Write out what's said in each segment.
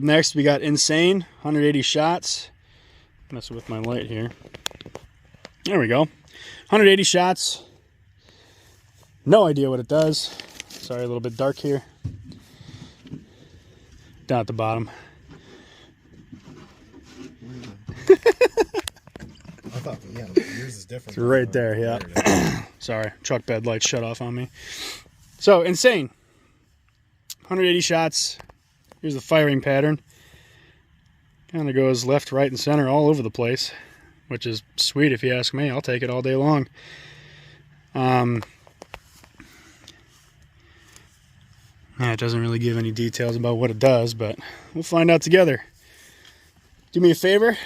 Up next, we got Insane, 180 shots. Messing with my light here. There we go. 180 shots. No idea what it does. Sorry, a little bit dark here. Down at the bottom. I thought, yeah, yours is different. It's right there, yeah. Sorry, truck bed light shut off on me. So, Insane. 180 shots. Here's the firing pattern. Kind of goes left, right, and center all over the place, which is sweet if you ask me. I'll take it all day long. Yeah, it doesn't really give any details about what it does, but we'll find out together. Do me a favor,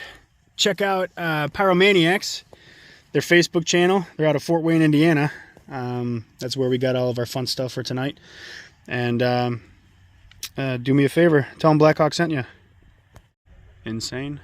check out Pyromaniacs, their Facebook channel. They're out of Fort Wayne, Indiana. That's where we got all of our fun stuff for tonight. And do me a favor, tell them Blackhawk sent you. Insane.